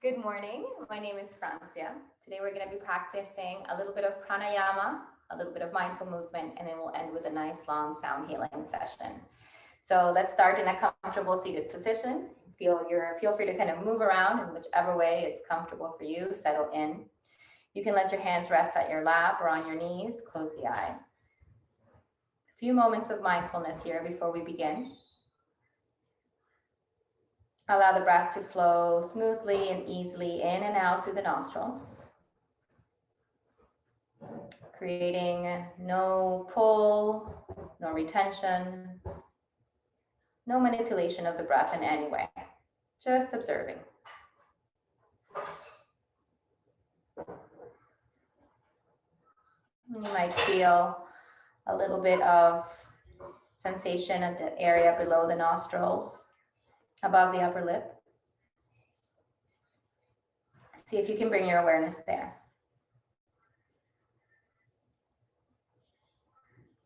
Good morning. My name is Francia. Today we're going to be practicing a little bit of pranayama, a little bit of mindful movement, and then we'll end with a nice long sound healing session. So let's start in a comfortable seated position. Feel free to kind of move around in whichever way is comfortable for you. Settle in. You can let your hands rest at your lap or on your knees. Close the eyes. A few moments of mindfulness here before we begin. Allow the breath to flow smoothly and easily in and out through the nostrils, creating no pull, no retention, no manipulation of the breath in any way, just observing. You might feel a little bit of sensation at the area below the nostrils, above the upper lip. See if you can bring your awareness there.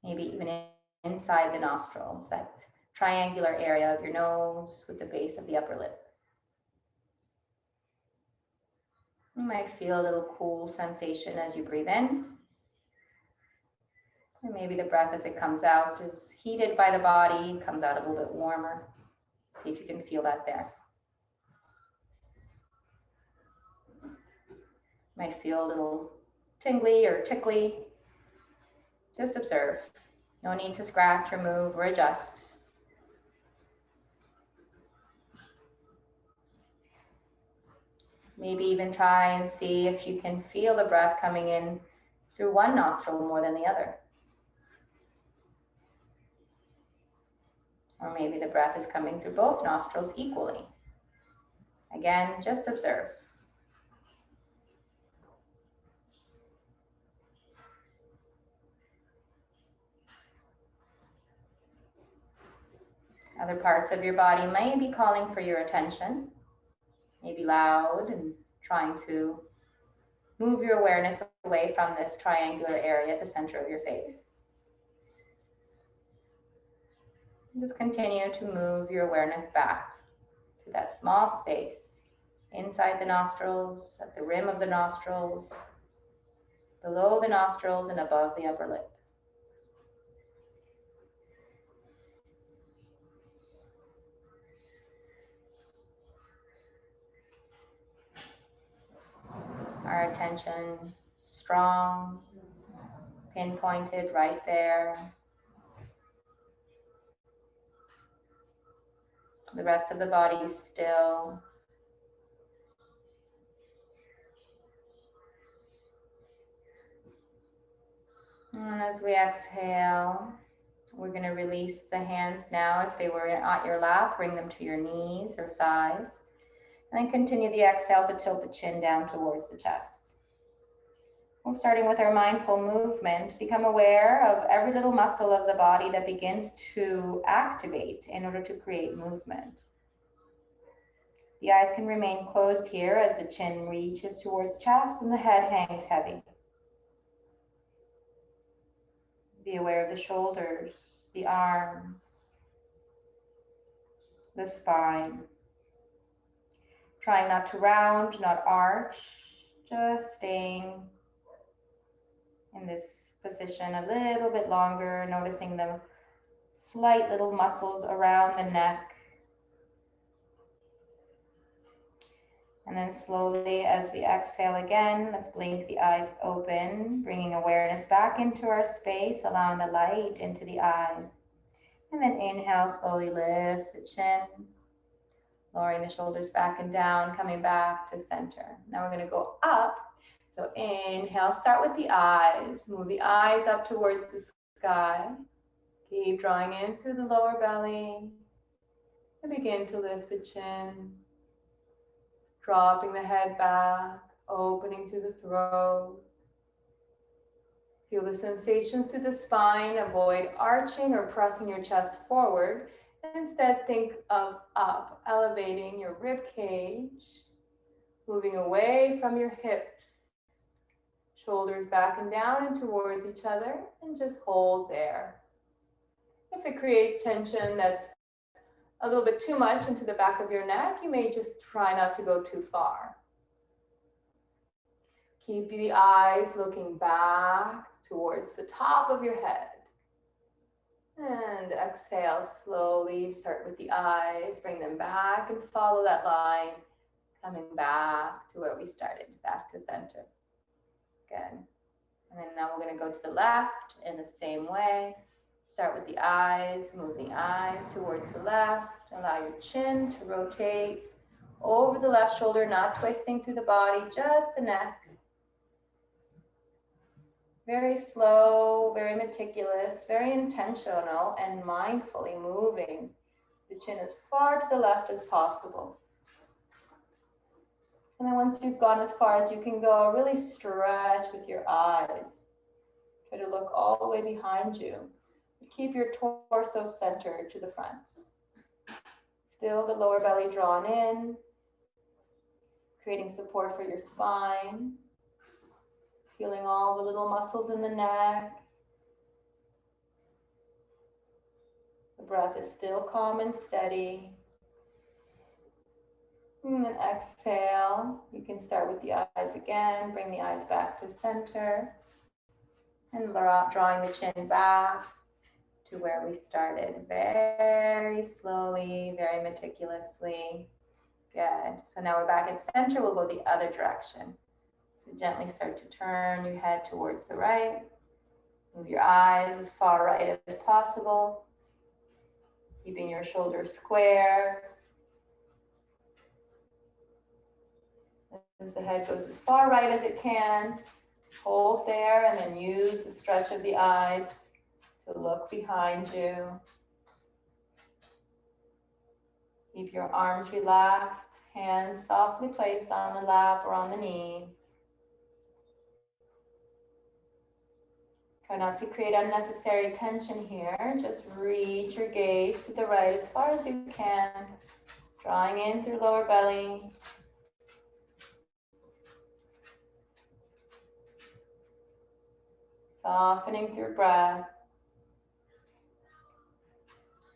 Maybe even inside the nostrils, that triangular area of your nose with the base of the upper lip. You might feel a little cool sensation as you breathe in. And maybe the breath as it comes out is heated by the body, comes out a little bit warmer. See if you can feel that there. Might feel a little tingly or tickly. Just observe. No need to scratch or move or adjust. Maybe even try and see if you can feel the breath coming in through one nostril more than the other. Or maybe the breath is coming through both nostrils equally. Again, just observe. Other parts of your body may be calling for your attention, maybe loud and trying to move your awareness away from this triangular area at the center of your face. Just continue to move your awareness back to that small space inside the nostrils, at the rim of the nostrils, below the nostrils, and above the upper lip. Our attention strong, pinpointed right there. The rest of the body is still. And as we exhale, we're going to release the hands now. If they were at your lap, bring them to your knees or thighs. And then continue the exhale to tilt the chin down towards the chest. Well, starting with our mindful movement, become aware of every little muscle of the body that begins to activate in order to create movement. The eyes can remain closed here as the chin reaches towards chest and the head hangs heavy. Be aware of the shoulders, the arms, the spine. Trying not to round, not arch, just staying in this position a little bit longer, noticing the slight little muscles around the neck. And then slowly, as we exhale again, let's blink the eyes open, bringing awareness back into our space, allowing the light into the eyes. And then inhale, slowly lift the chin, lowering the shoulders back and down, coming back to center. Now we're going to go up. So inhale, start with the eyes. Move the eyes up towards the sky. Keep drawing in through the lower belly. And begin to lift the chin. Dropping the head back, opening through the throat. Feel the sensations through the spine. Avoid arching or pressing your chest forward. Instead, think of up, elevating your rib cage, moving away from your hips, shoulders back and down and towards each other, and just hold there. If it creates tension that's a little bit too much into the back of your neck, you may just try not to go too far. Keep the eyes looking back towards the top of your head. And exhale slowly. Start with the eyes. Bring them back and follow that line. Coming back to where we started. Back to center. Good. And then now we're going to go to the left in the same way. Start with the eyes. Move the eyes towards the left. Allow your chin to rotate over the left shoulder, not twisting through the body, just the neck. Very slow, very meticulous, very intentional, and mindfully moving the chin as far to the left as possible. And then once you've gone as far as you can go, really stretch with your eyes. Try to look all the way behind you. Keep your torso centered to the front. Still the lower belly drawn in, creating support for your spine. Feeling all the little muscles in the neck. The breath is still calm and steady. And then exhale. You can start with the eyes again. Bring the eyes back to center. And drawing the chin back to where we started. Very slowly, very meticulously. Good. So now we're back at center. We'll go the other direction. So gently start to turn your head towards the right. Move your eyes as far right as possible. Keeping your shoulders square. As the head goes as far right as it can, hold there and then use the stretch of the eyes to look behind you. Keep your arms relaxed, hands softly placed on the lap or on the knees. Try not to create unnecessary tension here. Just reach your gaze to the right as far as you can, drawing in through lower belly. Softening through breath.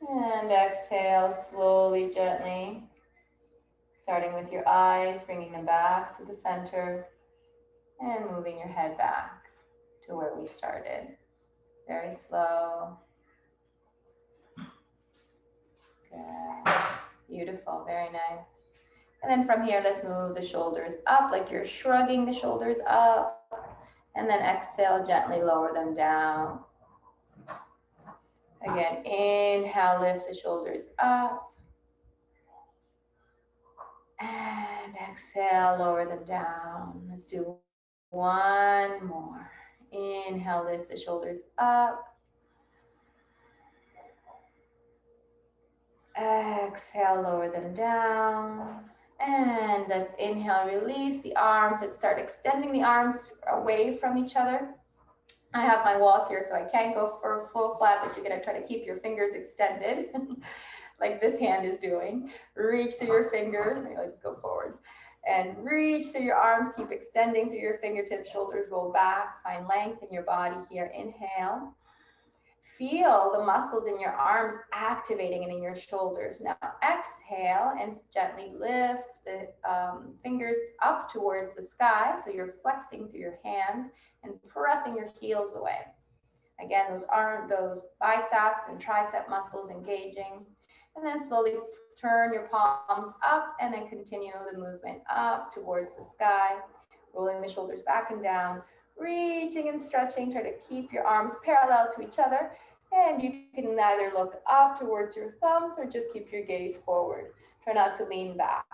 And exhale slowly, gently. Starting with your eyes, bringing them back to the center. And moving your head back to where we started. Very slow. Good. Beautiful, very nice. And then from here, let's move the shoulders up like you're shrugging the shoulders up. And then exhale, gently lower them down. Again, inhale, lift the shoulders up. And exhale, lower them down. Let's do one more. Inhale, lift the shoulders up. Exhale, lower them down. And let's inhale, release the arms. Let's start extending the arms away from each other. I have my walls here, so I can't go for a full flat, but you're gonna try to keep your fingers extended, like this hand is doing. Reach through your fingers, maybe I'll just go forward. And reach through your arms, keep extending through your fingertips, shoulders roll back, find length in your body here. Inhale. Feel the muscles in your arms activating and in your shoulders. Now exhale and gently lift the fingers up towards the sky. So you're flexing through your hands and pressing your heels away. Again, those biceps and tricep muscles engaging. And then slowly turn your palms up and then continue the movement up towards the sky, rolling the shoulders back and down, reaching and stretching. Try to keep your arms parallel to each other. And you can either look up towards your thumbs or just keep your gaze forward. Try not to lean back.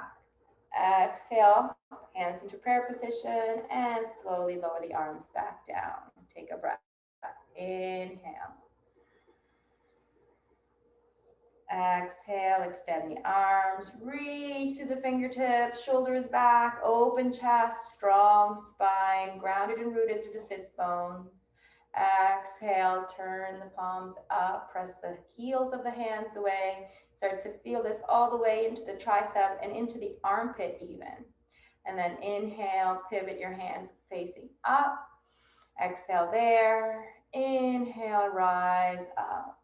Exhale, hands into prayer position, and slowly lower the arms back down. Take a breath. Inhale. Exhale, extend the arms, reach through the fingertips, shoulders back, open chest, strong spine, grounded and rooted through the sits bones. Exhale, turn the palms up, press the heels of the hands away. Start to feel this all the way into the tricep and into the armpit even. And then inhale, pivot your hands facing up. Exhale there. Inhale, rise up.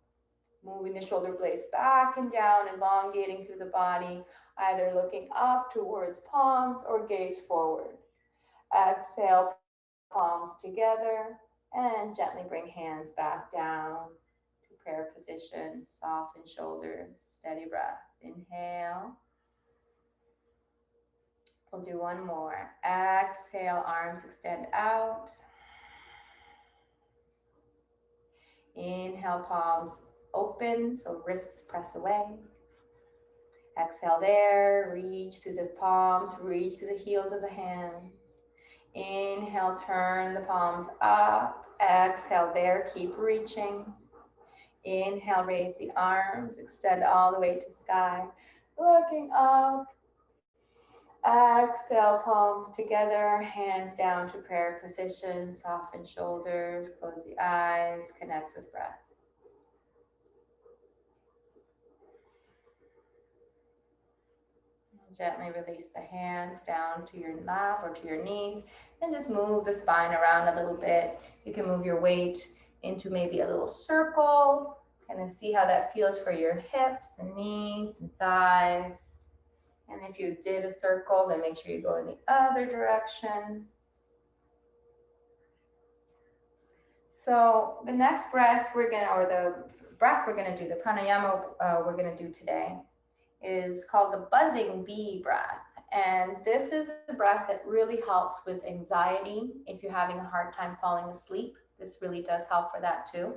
Moving the shoulder blades back and down, elongating through the body, either looking up towards palms or gaze forward. Exhale, palms together, and gently bring hands back down to prayer position. Soften shoulders, steady breath. Inhale. We'll do one more. Exhale, arms extend out. Inhale, palms open, so wrists press away. Exhale there, reach through the palms, reach through the heels of the hands. Inhale, turn the palms up. Exhale there, keep reaching. Inhale, raise the arms, extend all the way to sky. Looking up. Exhale, palms together, hands down to prayer position. Soften shoulders, close the eyes, connect with breath. Gently release the hands down to your lap or to your knees and just move the spine around a little bit. You can move your weight into maybe a little circle, kind of see how that feels for your hips and knees and thighs. And if you did a circle, then make sure you go in the other direction. So the next breath we're gonna, do, the pranayama we're gonna do today is called the buzzing bee breath. And this is a breath that really helps with anxiety. If you're having a hard time falling asleep, this really does help for that too.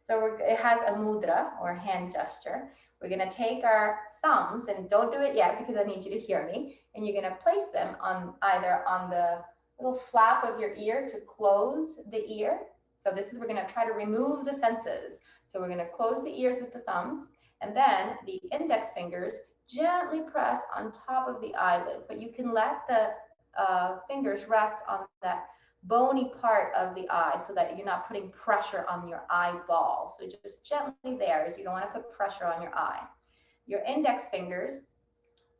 So it has a mudra or hand gesture. We're gonna take our thumbs, and don't do it yet because I need you to hear me, and you're gonna place them on either on the little flap of your ear to close the ear. So we're gonna try to remove the senses. So we're gonna close the ears with the thumbs, and then the index fingers gently press on top of the eyelids, but you can let the fingers rest on that bony part of the eye so that you're not putting pressure on your eyeball. So just gently there. You don't want to put pressure on your eye. Your index fingers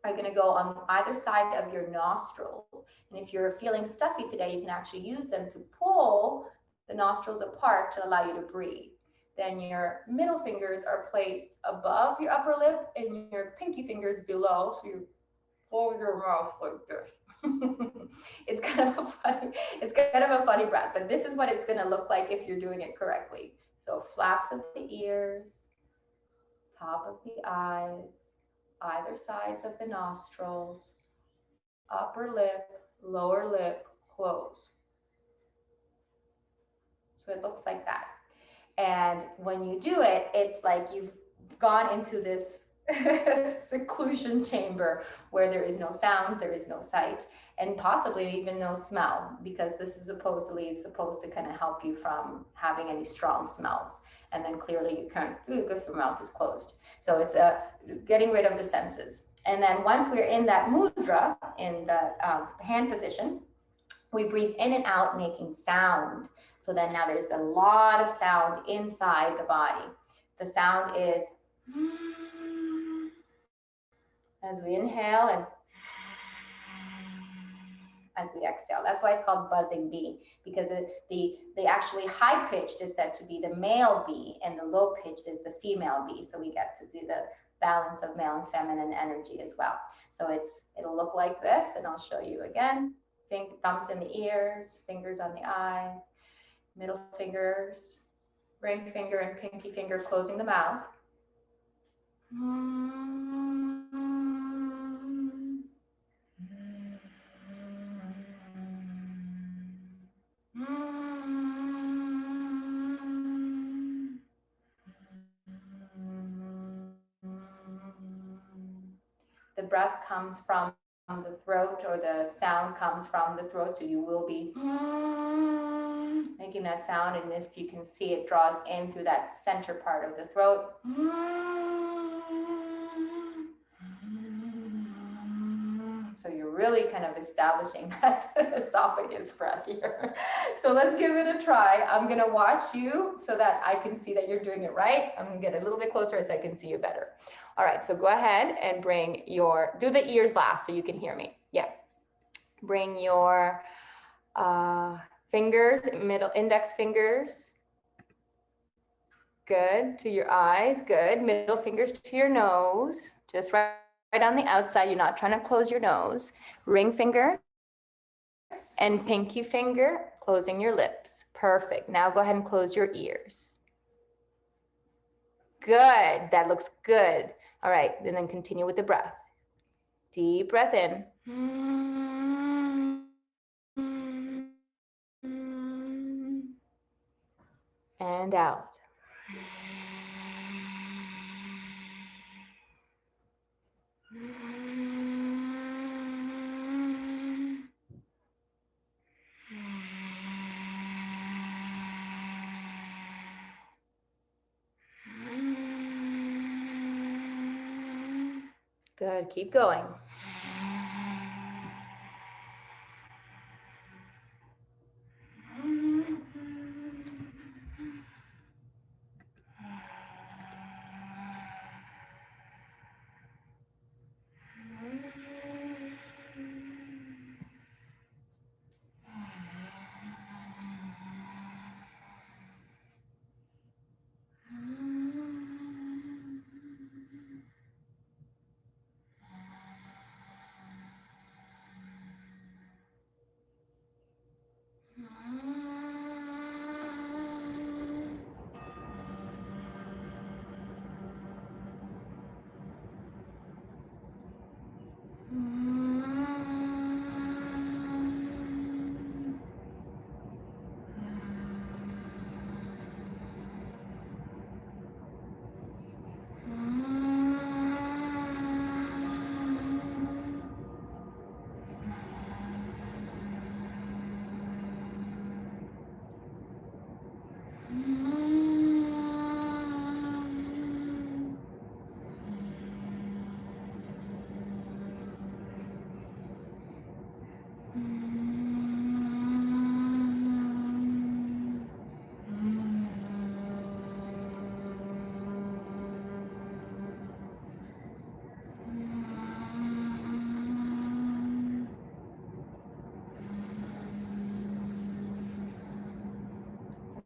are going to go on either side of your nostrils. And if you're feeling stuffy today, you can actually use them to pull the nostrils apart to allow you to breathe. Then your middle fingers are placed above your upper lip and your pinky fingers below. So you close your mouth like this. It's kind of a funny breath, but this is what it's going to look like if you're doing it correctly. So flaps of the ears, top of the eyes, either sides of the nostrils, upper lip, lower lip, close. So it looks like that. And when you do it, it's like you've gone into this seclusion chamber where there is no sound, there is no sight, and possibly even no smell, because this is supposed to kind of help you from having any strong smells. And then clearly you can't if your mouth is closed. So it's getting rid of the senses. And then once we're in that mudra, in the hand position, we breathe in and out, making sound. So then now there's a lot of sound inside the body. The sound is as we inhale and as we exhale. That's why it's called buzzing bee, because the actually high pitched is said to be the male bee and the low pitched is the female bee. So we get to do the balance of male and feminine energy as well. So it'll look like this, and I'll show you again. Thumbs in the ears, fingers on the eyes, middle fingers, ring finger and pinky finger closing the mouth. The breath comes from the throat, or the sound comes from the throat, so you will be making that sound, and if you can see, it draws in through that center part of the throat. So you're really kind of establishing that esophagus breath here. So let's give it a try. I'm gonna watch you so that I can see that you're doing it right. I'm gonna get a little bit closer so I can see you better. All right, so go ahead and do the ears last so you can hear me. Yeah. Bring your fingers, middle index fingers. Good, to your eyes, good. Middle fingers to your nose, just right on the outside. You're not trying to close your nose. Ring finger and pinky finger closing your lips. Perfect. Now go ahead and close your ears. Good. That looks good. All right. And then continue with the breath. Deep breath in. And out. Good. Keep going.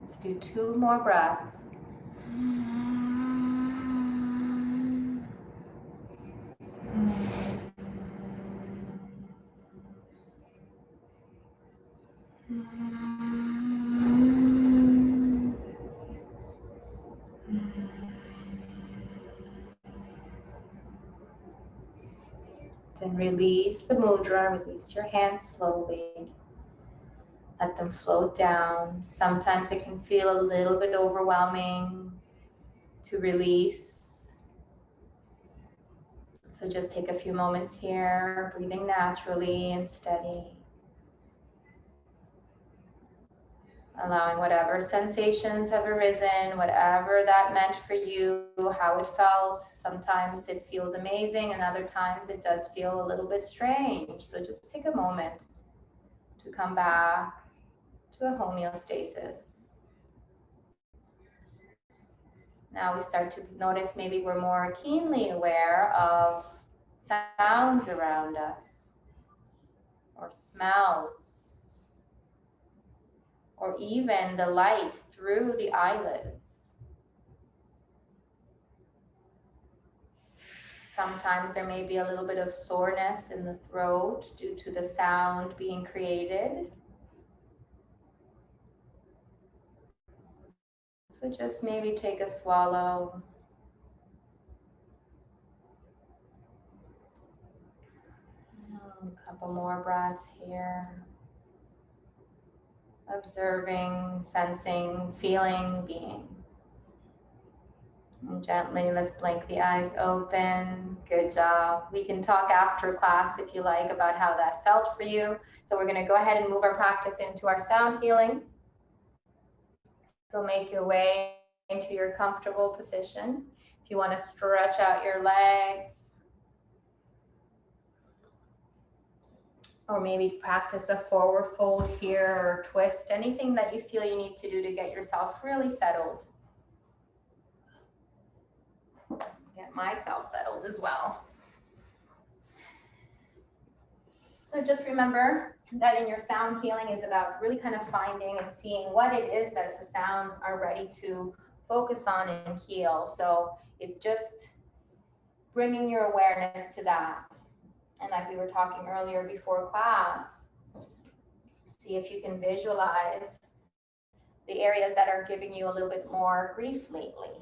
Let's do 2 more breaths. Then release the mudra, release your hands slowly. Let them float down. Sometimes it can feel a little bit overwhelming to release. So just take a few moments here, breathing naturally and steady. Allowing whatever sensations have arisen, whatever that meant for you, how it felt. Sometimes it feels amazing and other times it does feel a little bit strange. So just take a moment to come back to a homeostasis. Now we start to notice maybe we're more keenly aware of sounds around us, or smells, or even the light through the eyelids. Sometimes there may be a little bit of soreness in the throat due to the sound being created. So just maybe take a swallow. A couple more breaths here. Observing, sensing, feeling, being. And gently, let's blink the eyes open. Good job. We can talk after class if you like about how that felt for you. So we're going to go ahead and move our practice into our sound healing. So make your way into your comfortable position. If you want to stretch out your legs, or maybe practice a forward fold here or twist, anything that you feel you need to do to get yourself really settled. Get myself settled as well. So just remember that in your sound healing is about really kind of finding and seeing what it is that the sounds are ready to focus on and heal. So it's just bringing your awareness to that. And like we were talking earlier before class, See if you can visualize the areas that are giving you a little bit more grief lately.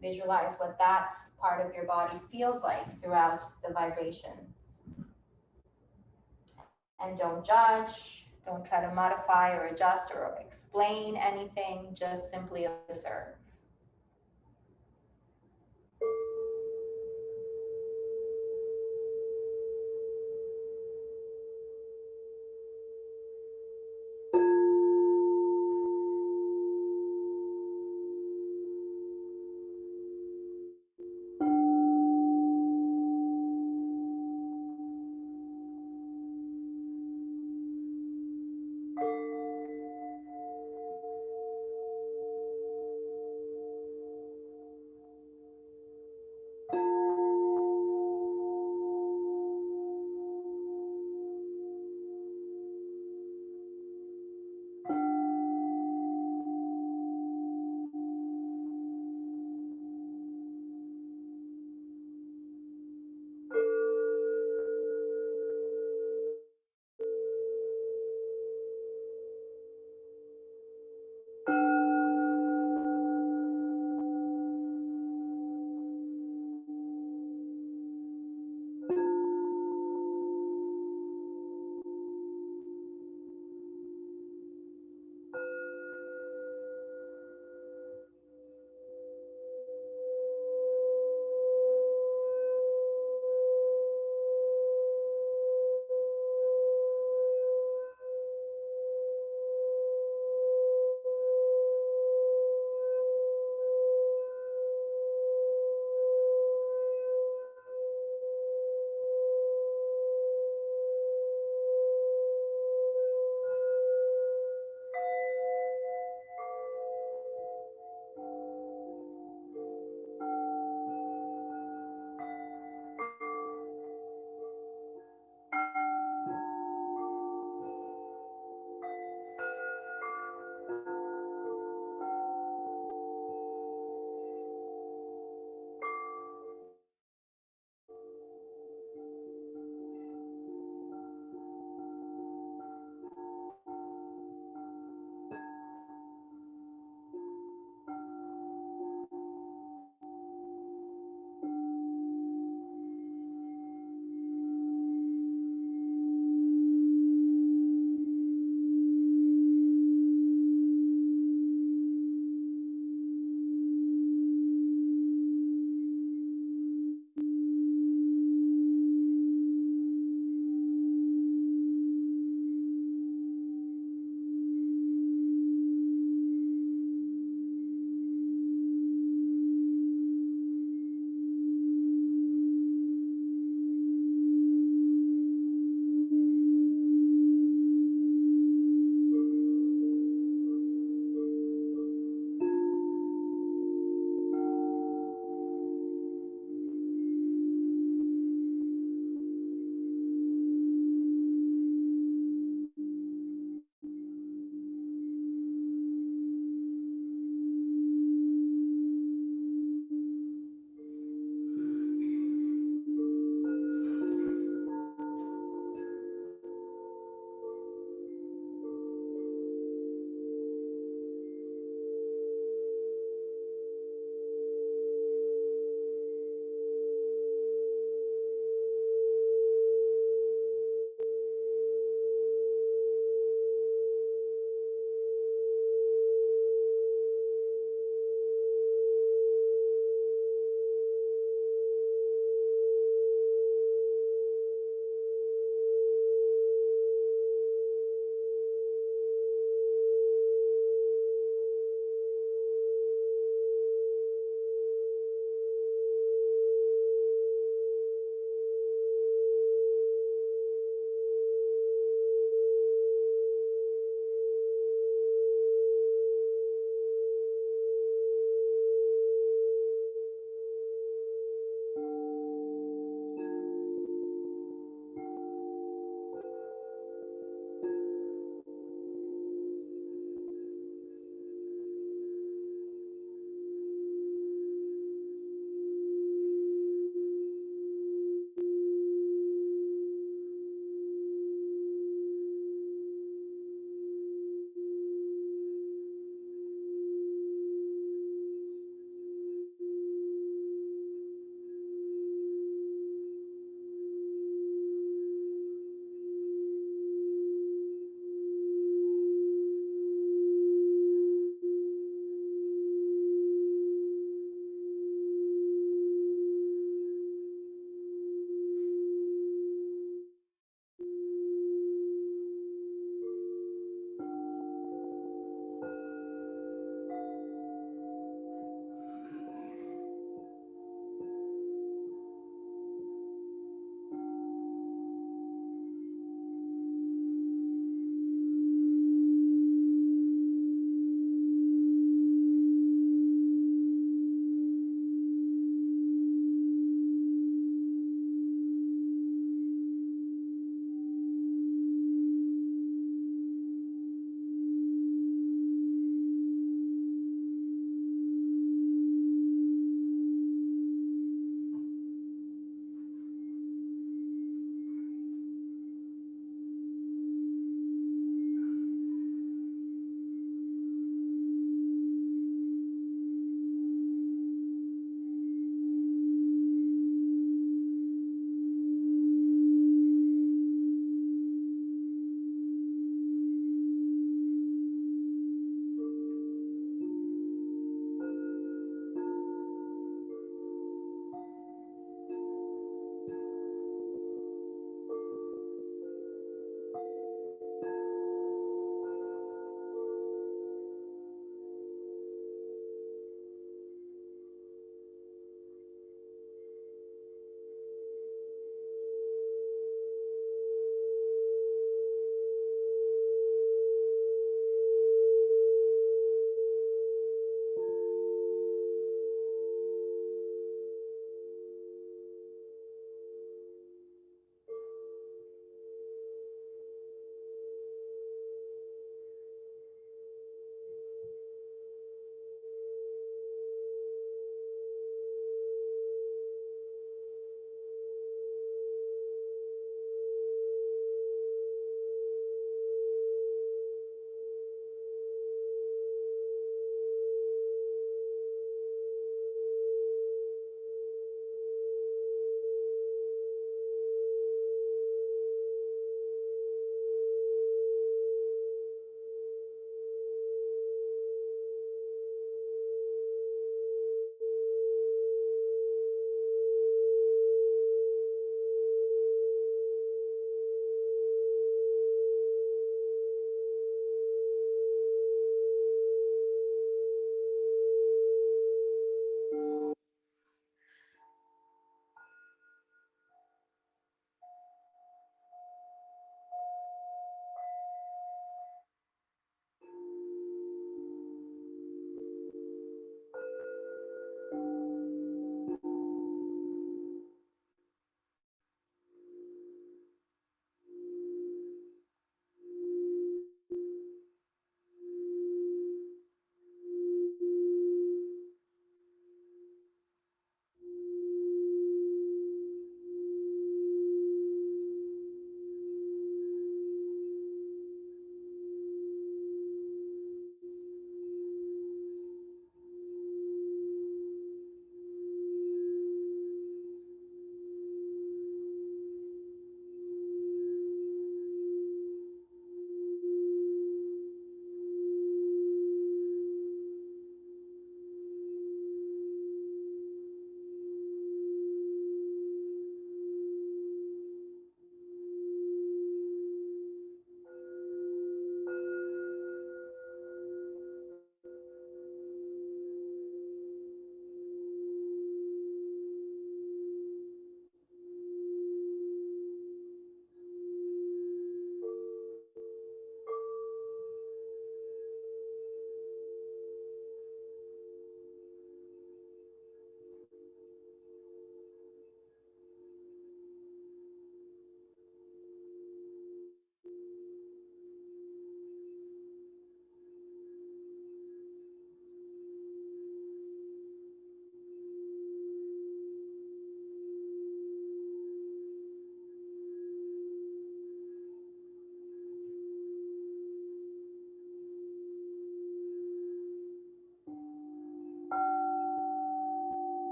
Visualize what that part of your body feels like throughout the vibrations. And don't judge, don't try to modify or adjust or explain anything, just simply observe.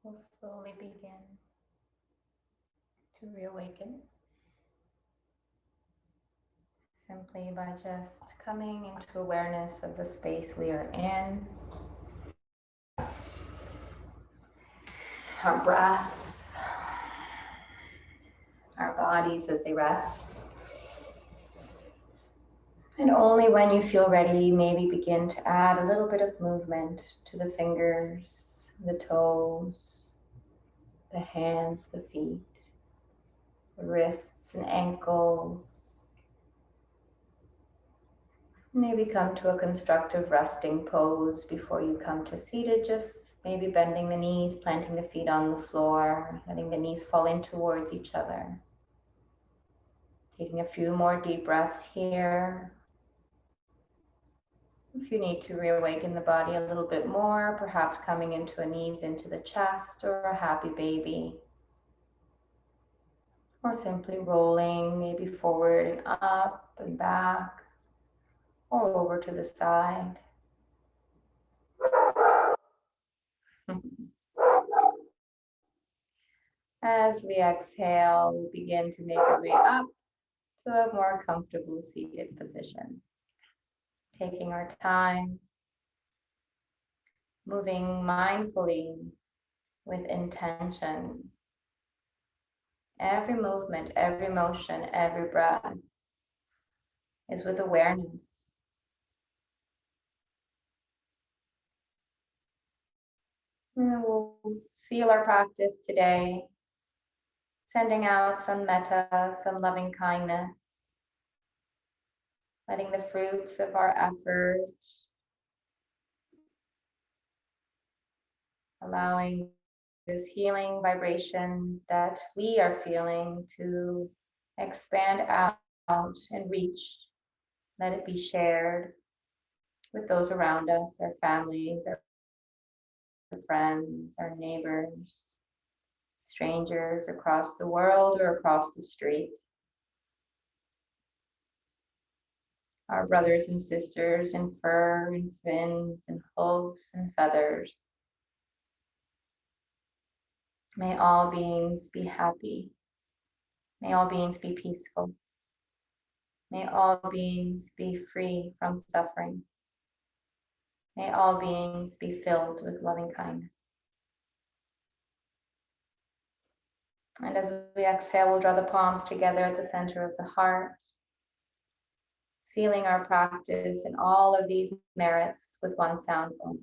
We'll slowly begin to reawaken simply by just coming into awareness of the space we are in, our breath, our bodies as they rest. And only when you feel ready, maybe begin to add a little bit of movement to the fingers, the toes, the hands, the feet, the wrists and ankles. Maybe come to a constructive resting pose before you come to seated. Just maybe bending the knees, planting the feet on the floor, letting the knees fall in towards each other. Taking a few more deep breaths here. If you need to reawaken the body a little bit more, perhaps coming into a knees into the chest or a happy baby. Or simply rolling maybe forward and up and back or over to the side. As we exhale, we begin to make our way up to a more comfortable seated position. Taking our time, moving mindfully with intention. Every movement, every motion, every breath is with awareness. And we'll seal our practice today, sending out some metta, some loving kindness, letting the fruits of our effort, allowing this healing vibration that we are feeling to expand out and reach. Let it be shared with those around us, our families, our friends, our neighbors, strangers across the world or across the street, our brothers and sisters in fur and fins and hooves and feathers. May all beings be happy. May all beings be peaceful. May all beings be free from suffering. May all beings be filled with loving kindness. And as we exhale, we'll draw the palms together at the center of the heart, sealing our practice and all of these merits with one sound bowl.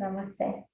Namaste.